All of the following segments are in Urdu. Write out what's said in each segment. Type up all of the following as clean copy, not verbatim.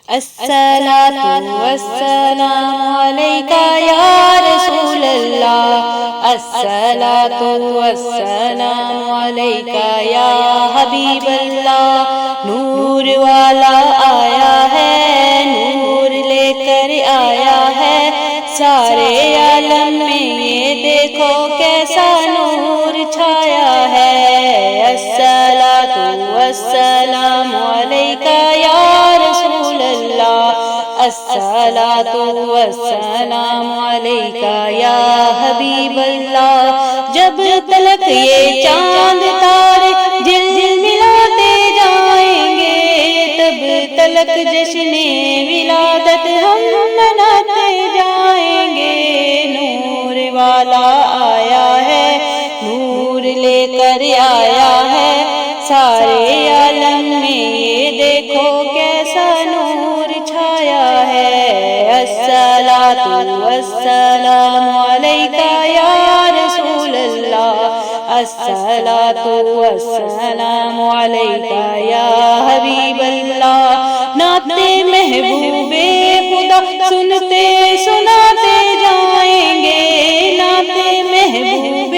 الصلاۃ والسلام علیکہ یا رسول اللہ، الصلاۃ والسلام علیکہ یا حبیب اللہ۔ نور والا آیا ہے، نور لے کر آیا ہے، سارے عالم میں یہ دیکھو کیسا نور چھایا ہے۔ الصلاۃ والسلام علیکہ یا رسول اللہ، الصلاۃ والسلام علیکہ یا حبیب اللہ۔ جب تلک یہ چاند تارے جھلملاتے جائیں گے، تب تلک جشن ولادت ہم مناتے جائیں گے۔ نور والا آیا ہے، نور لے کر آیا ہے، سارے عالم میں یہ دیکھو کیسا نور چھایا ہے۔ الصلاۃ والسلام علیکہ یا رسول اللہ، الصلاۃ والسلام علیکہ یا حبیب اللہ۔ نعت محبوب خدا سنتے سناتے جائیں گے، نعت محبوب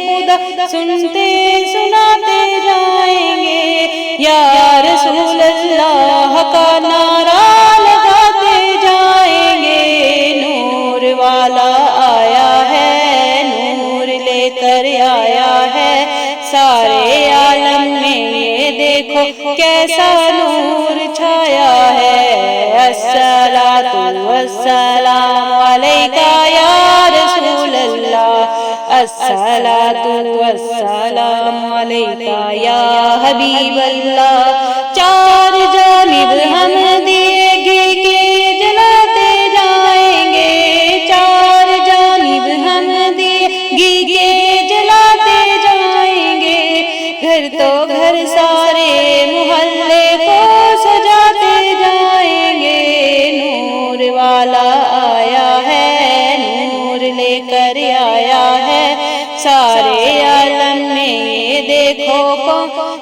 خدا سنتے سناتے جائیں گے، یا رسول اللہ کا نعرہ لگاتے جائیں گے۔ نور والا آیا ہے، نور لے کر آیا ہے، سارے عالم میں یہ دیکھو کیسا نور چھایا ہے۔ الصلاۃ والسلام علیکہ یا رسول اللہ، الصلاۃ والسلام علیکہ یا حبیب اللہ۔ چار جانب ہم دیے گھی کے جلاتے جائیں گے، چار جانب ہم دیے گھی کے جلاتے جائیں گے، گھر تو گھر سارے محلے کو سجاتے جائیں گے۔ نور والا آیا ہے، نور لے کر آیا ہے، سارے عالم میں یہ دیکھو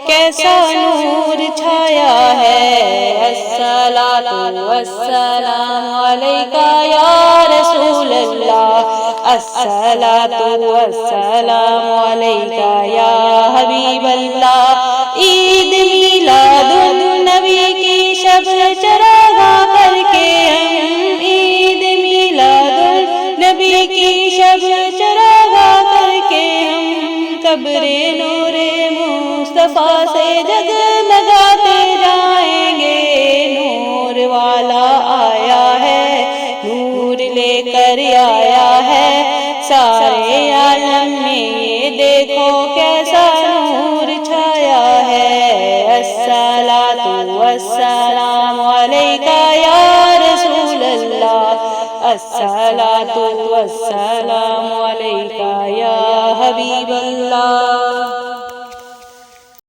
کیسا نور چھایا ہے۔ الصلاۃ والسلام علیکہ یا رسول اللہ، الصلاۃ والسلام علیکہ یا حبیب اللہ۔ عید میلاد النبی کی شب چراغاں کر کے ہم، عید میلاد النبی کی شب چراغاں کر کے ہم، قبر نور مصطفیٰ سے جگمگاتے جائیں گے۔ نور والا آیا ہے، نور لے کر آیا ہے، سارے عالم میں یہ دیکھو کیسا نور چھایا ہے۔ الصلاۃ والسلام علیکہ یا رسول اللہ، الصلاۃ والسلام علیکہ یا حبیب اللہ۔